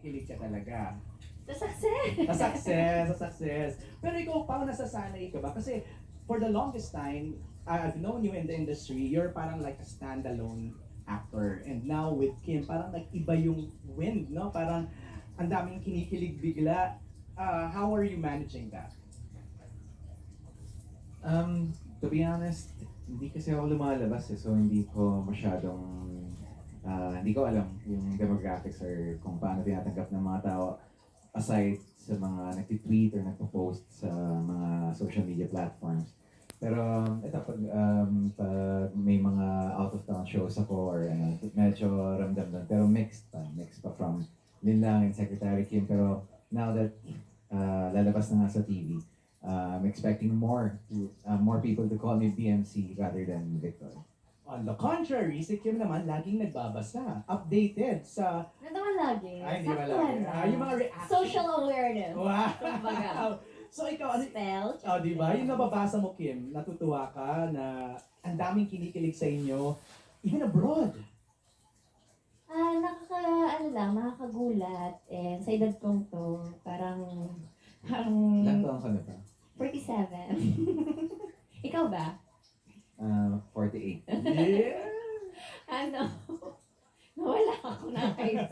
kinikilig ka talaga. Sa success! Sa success. Pero ikaw, paano nasasanay ka ba? Kasi for the longest time, I've known you in the industry, you're parang like a standalone actor. And now with Kim, parang nag-iba yung wind, no? Parang ang daming kinikilig bigla. How are you managing that? To be honest, hindi kasi ako lumalabas so hindi ko masyadong, hindi ko alam yung demographics or kung paano tinatanggap ng mga tao aside sa mga nagtitweet or nagpo-post sa mga social media platforms. Pero ito, pag may mga out of town shows ako or medyo ramdam doon. Pero mixed pa from Linlang and Secretary Kim. Pero now that lalabas na nga sa TV, I'm expecting more people to call me BMC rather than Victor. On the contrary, si Kim naman laging nagbabasa, updated sa... Ano naman lagi? Ay, hindi ba Saktuhan lagi? ba? Yung mga reaction. Social awareness. Wow! So ikaw, ano, Spell. di ba? Yung nababasa mo, Kim, natutuwa ka na ang daming kinikilig sa inyo, even abroad. Nakakagulat. And sa edad kong to, parang Ilang taon ka na ba? 47. Ikaw ba? 48. Yeah! Ano? Nawala ako na kayo.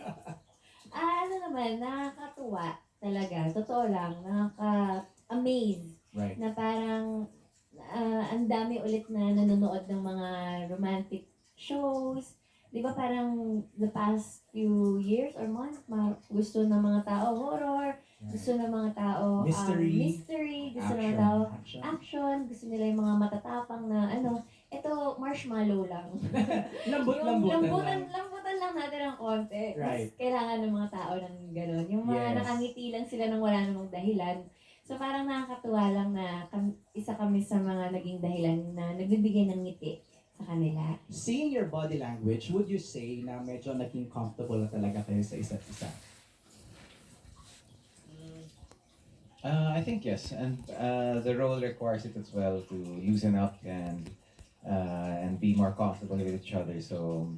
Naman, nakakatuwa talaga. Totoo lang, nakaka-amaze Right. na parang ang dami ulit na nanonood ng mga romantic shows. Di ba parang the past few years or months, gusto ng mga tao horror, gusto ng mga tao mystery, gusto ng mga tao action, gusto nila yung mga matatapang na ito marshmallow lang. Lambutan lang natin ng konti. Right. Mas kailangan ng mga tao ng gano'n. Yung mga Yes. nakangiti lang sila nang wala namang dahilan. So parang nakakatuwa lang na isa kami sa mga naging dahilan na nagbibigay ng ngiti sa kanila. Seeing your body language, would you say na medyo naging comfortable na talaga kayo sa isa't isa? I think yes, and the role requires it as well to loosen up and be more comfortable with each other. So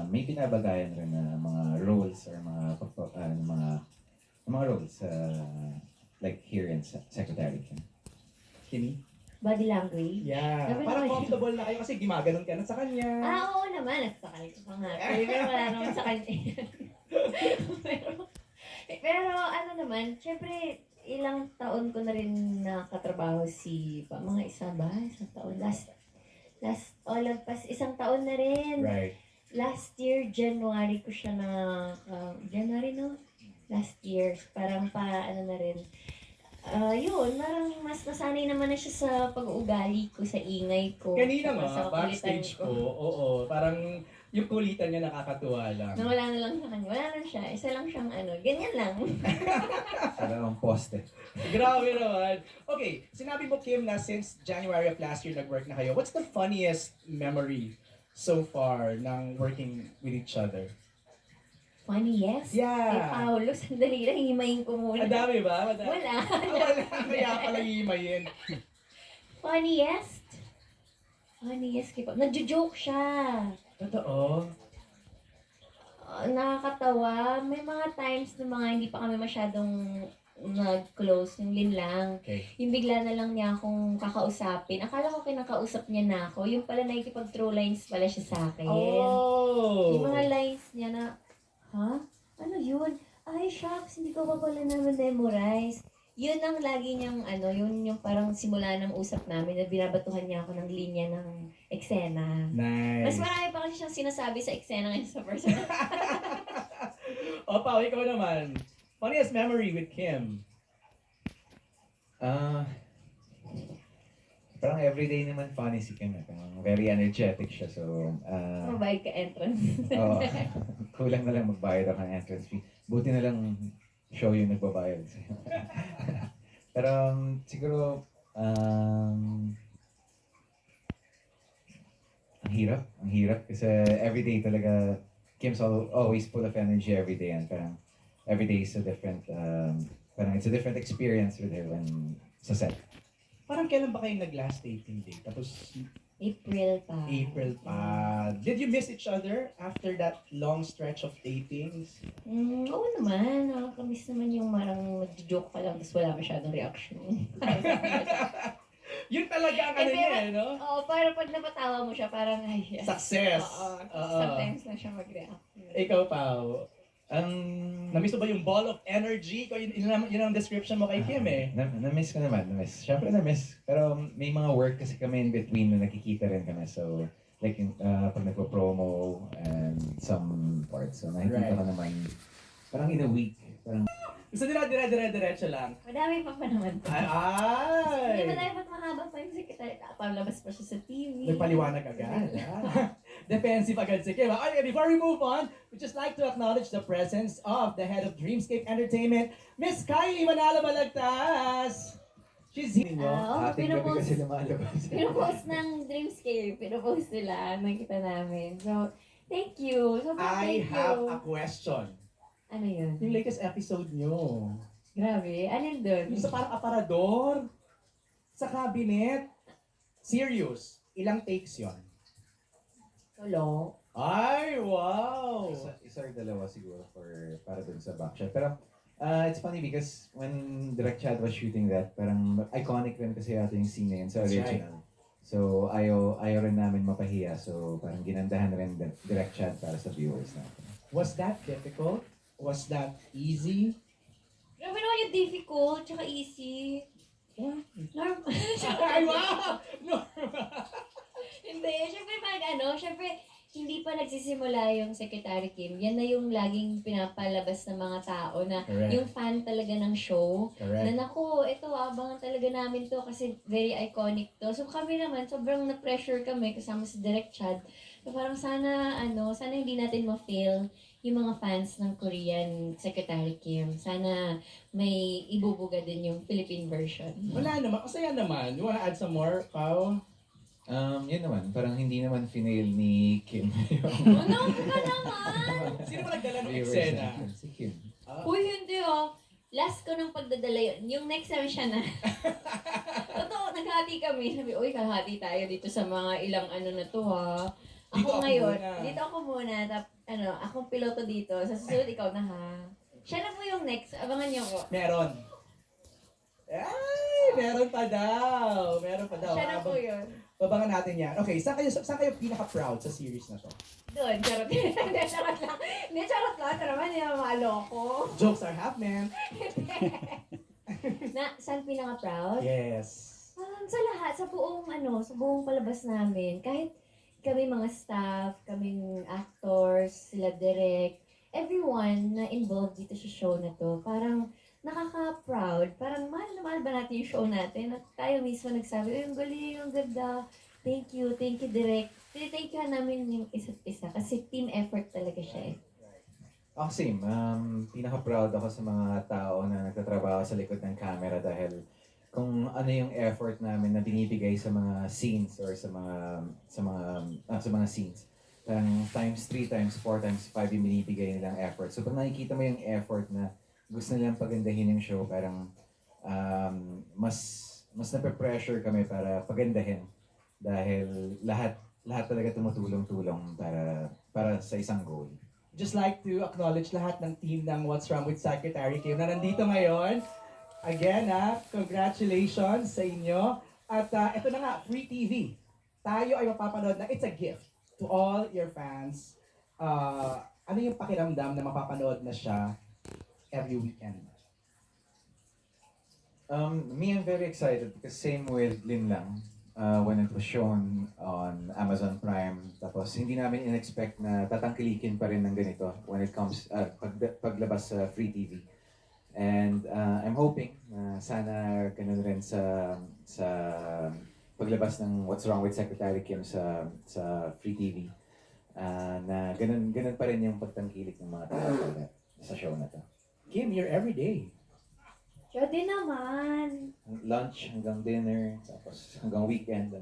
may pinabagayan rin na mga roles or mga roles like here in Secretary Kim. Kimi? Body language. Yeah. Sabi Parang naman- comfortable na kayo kasi gumaganon ka na sa kanya. Oo naman. Nagsakal ko pa nga. Pero wala naman sa kanya. pero naman, syempre, ilang taon ko na rin nakatrabaho mga isang taon. Isang taon na rin. Right. Last year, January ko siya January no? Last year. Parang na rin. Yun, parang mas nasanay naman na siya sa pag-uugali ko, sa ingay ko. Kanina sa nga, kulitan backstage ko, oo, parang yung kulitan niya nakakatuwa lang. Nawala na lang sa kanya. Wala na siya. Isa lang siyang ganyan lang. Parang poste. Grabe naman. Okay, sinabi mo, Kim, na since January of last year nag-work na kayo, what's the funniest memory so far ng working with each other? Funny, yes? Yeah. Paolo, sandali lang, himayin ko muna. Ang dami ba? Wala. Wala. Kaya pala himayin. Funniest? Funniest kay Paolo. Nagjo-joke siya. Totoo. Nakakatawa. May mga times na hindi pa kami masyadong nag-close, yung Linlang. Okay. Yung bigla na lang niya akong kakausapin. Akala ko kinakausap niya na ako. Yung pala nakikipag-throw lines pala siya sa akin. Oh! Yung mga lines niya na, ano yun? Ay, shucks, hindi ko pa pala naman memorize. Yun ang lagi niyang, yun yung parang simula ng usap namin na binabatuhan niya ako ng linya ng eksena. Nice. Mas marami pa kasi siyang sinasabi sa eksena ngayon sa personal. O, Pao, ikaw naman. Funniest memory with Kim? Parang everyday naman funny si Kim. Parang very energetic siya. So, Mabait ka entrance. oo. Kulang na lang magbayad ako ng entrance fee. Buti na lang show yung nagbabayad sa'yo. Pero siguro, ang hirap. Kasi everyday talaga, Kim's always full of energy everyday. And parang everyday is a different, parang it's a different experience with her when sa set. Parang kailan ba kayo nag-last dating day? Tapos, April pa. April pa. Did you miss each other after that long stretch of datings? Oo naman. Nakakamiss naman yung marang nag-joke ka lang tapos wala masyadong reaction. Yun talaga ang ano niya, eh, no? Oo, parang pag napatawa mo siya, parang ay, yes. Success. Oo. Oo. Sometimes na siya mag-react. Ikaw, Pao. Ang Namiss mo ba yung ball of energy? Yun ang description mo kay Kim eh. Na-miss ko naman, na-miss. Siyempre na-miss. Pero may mga work kasi kami in between na nakikita rin kami. So, like pag nagpo-promo and some parts. So, nakikita Right. ko naman parang in a week. Parang Gusto nila dire-diretso lang. Madami pa naman to. Ay! Hindi, madami pa mahaba pa yung secretary. Palabas pa siya sa TV. May paliwanag agad. Defensive agad si Kim. Okay, before we move on, we'd just like to acknowledge the presence of the head of Dreamscape Entertainment, Miss Kylie Manalo Balagtas. She's here. ating gabi pinupost- kasi lumalabas. Pinupost ng Dreamscape. Pinupost nila. Nakita namin. So, thank you. So, I thank have you. a question. Ano yun? Yung latest episode nyo, Grabe. Alin doon? yung sa parang aparador, sa cabinet, serious, ilang takes yon? Solo. Ay, wow! Isa or dalawa siguro para dun sa backshot. Pero it's funny because when Direct Chad was shooting that, parang iconic rin kasi yata yung scene na yun sa That's original. So ayaw rin namin mapahiya. So parang ginandahan rin Direct Chad para sa viewers natin. Was that difficult? Was that easy? Grabe naman yung difficult, tsaka easy. Normal. Ay, wow! No. Hindi, syempre hindi pa nagsisimula yung Secretary Kim. Yan na yung laging pinapalabas ng mga tao na Correct. yung fan talaga ng show. Na Correct. naku, ito abangan talaga namin to kasi very iconic to. So kami naman, sobrang na-pressure kami kasama si Direct Chad. So parang sana hindi natin ma-fail yung mga fans ng Korean Secretary Kim. Sana may ibubuga din yung Philippine version. Wala naman, masaya naman. You wanna add some more, Pao? Yun naman, parang hindi naman finail ni Kim Ano ka naman? Sino ba nagdala ng viewers eksena? natin. Si Kim. Uy, hindi oh. Last ko nang pagdadala yun. Yung next time siya na. Totoo, naghati kami. Sabi, uy, kahati tayo dito sa mga ilang ano na to ha. Dito ako Ngayon, muna. dito ako muna. Akong piloto dito. Sa susunod, ikaw na ha. Siya na po yung next. Abangan niyo ko. Meron. Ay, meron pa daw. Meron pa daw. Siya na po yun. Babangan natin yan. Okay, saan kayo pinaka-proud sa series na to? Doon, charot. Hindi, charot lang. Hindi, charot lang. Ito naman, yung maloko. Jokes are half, man. Saan pinaka-proud? Yes. Sa lahat, sa buong palabas namin. Kahit kami mga staff, kaming actors, sila direct, everyone na involved dito sa show na to, parang nakaka-proud. Parang mahal na mahal ba natin yung show natin? At tayo mismo nagsabi, "Uy, ang galing, ang ganda. Thank you, direct." Thank you namin yung isa't isa kasi team effort talaga siya eh. Ako same. Pinaka-proud ako sa mga tao na nagtatrabaho sa likod ng camera dahil kung ano yung effort namin na binibigay sa mga scenes or sa mga scenes. Parang times 3, times 4, times 5 yung binibigay nilang effort. So pag nakikita mo yung effort na gusto nilang pagandahin yung show, parang mas nape-pressure kami para pagandahin dahil lahat talaga tumutulong-tulong para sa isang goal. Just like to acknowledge lahat ng team ng What's Wrong with Secretary Kim na nandito ngayon. Again, congratulations sa inyo. At ito na nga, Free TV. Tayo ay mapapanood na it's a gift to all your fans. Ano yung pakiramdam na mapapanood na siya every weekend? Me, I'm very excited because same with Lin Lang. When it was shown on Amazon Prime, tapos hindi namin in-expect na tatangkilikin pa rin ng ganito when it comes paglabas sa Free TV. And I'm hoping na sana ganun rin sa paglabas ng What's Wrong with Secretary Kim sa Free TV. Na ganun pa rin yung pagtangkilik ng mga tao sa show na to. Kim, you're every day. Siya din naman. Lunch hanggang dinner, tapos hanggang weekend.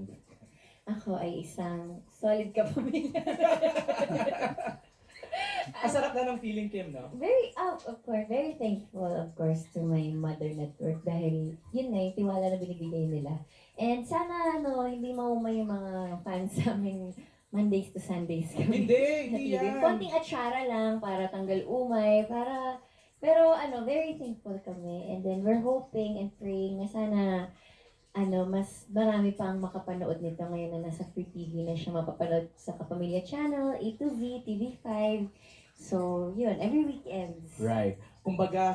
Ako ay isang solid kapamilya. Ang sarap na ng feeling, Kim, no? Very, of course, very thankful, of course, to my mother network dahil yun nga, yung tiwala na binibigay nila. And sana, hindi maumay yung mga fans sa amin Mondays to Sundays kami. Hindi, sa hindi TV. yan. Konting atsara lang para tanggal umay, pero very thankful kami. And then we're hoping and praying na sana mas marami pang makapanood nito ngayon na nasa Free TV na siya mapapanood sa Kapamilya Channel, A to Z, TV5. So, yun, every weekend. Right. Kumbaga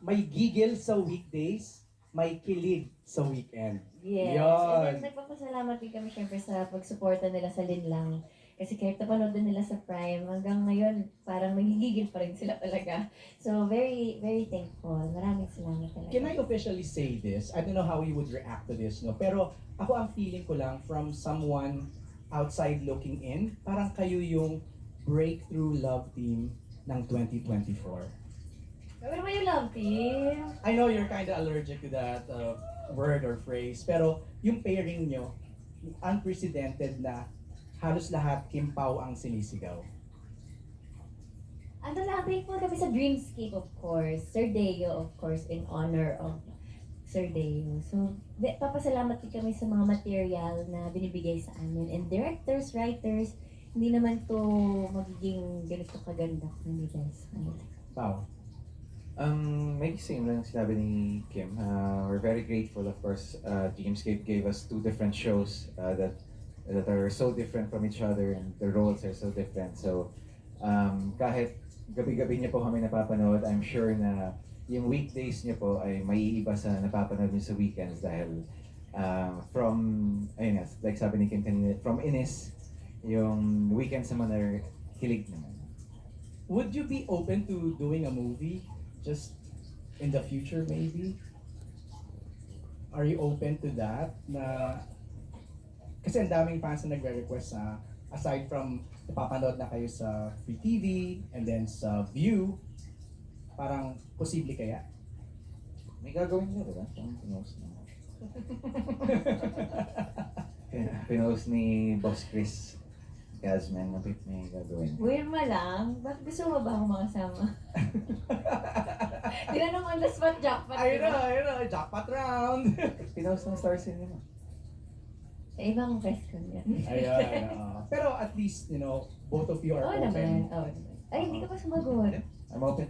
may gigil sa weekdays, may kilig sa weekend. Yes. Yun. And then, nagpapasalamat din kami syempre sa pagsuporta nila sa Linlang. Kasi kahit napanood din nila sa Prime, hanggang ngayon, parang nagigigil pa rin sila talaga. So, very, very thankful. Maraming salamat talaga. Can I officially say this? I don't know how you would react to this, no? Pero ako ang feeling ko lang from someone outside looking in, parang kayo yung breakthrough love team ng 2024. Ano naman yung love team? I know you're kind of allergic to that word or phrase, pero yung pairing nyo, unprecedented na halos lahat Kim Pao ang sinisigaw. Thankful kami sa Dreamscape, of course. Sir Deo, of course, in honor of Sir Deo. So, papasalamat din kami sa mga material na binibigay sa amin. And directors, writers, hindi naman to magiging ganito kaganda kung hindi dahil sa kanila. Pao. Maybe same lang sinabi ni Kim. We're very grateful, of course. Dreamscape gave us 2 different shows that are so different from each other and the roles are so different. So, kahit gabi-gabi niyo po kami napapanood, I'm sure na yung weekdays niyo po ay maiiba sa napapanood niyo sa weekends dahil ayun nga, like sabi ni Kim kanina, from Inis, yung weekends naman are kilig naman. Would you be open to doing a movie just in the future maybe? Are you open to that? Na kasi ang daming fans na nagre-request na aside from napapanood na kayo sa Free TV and then sa View, parang posible kaya? May gagawin niyo, diba? Pinost na. Pinost ni Boss Chris Gazman na may gagawin. Wilma lang, ba't gusto mo ba akong makasama? Tinanong on the spot jackpot. Ayun diba? na, ayun na, jackpot round! Pinost ng Star Cinema. Sa ibang press ko niya. Ayun, pero at least, both of you are Oo open. naman. Ay, hindi ka pa sumagot. I'm open.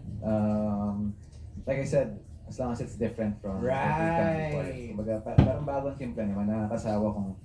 Like I said, as long as it's different from what we've done before. Right. Kumbaga, parang bagong timpla naman, nakakasawa kung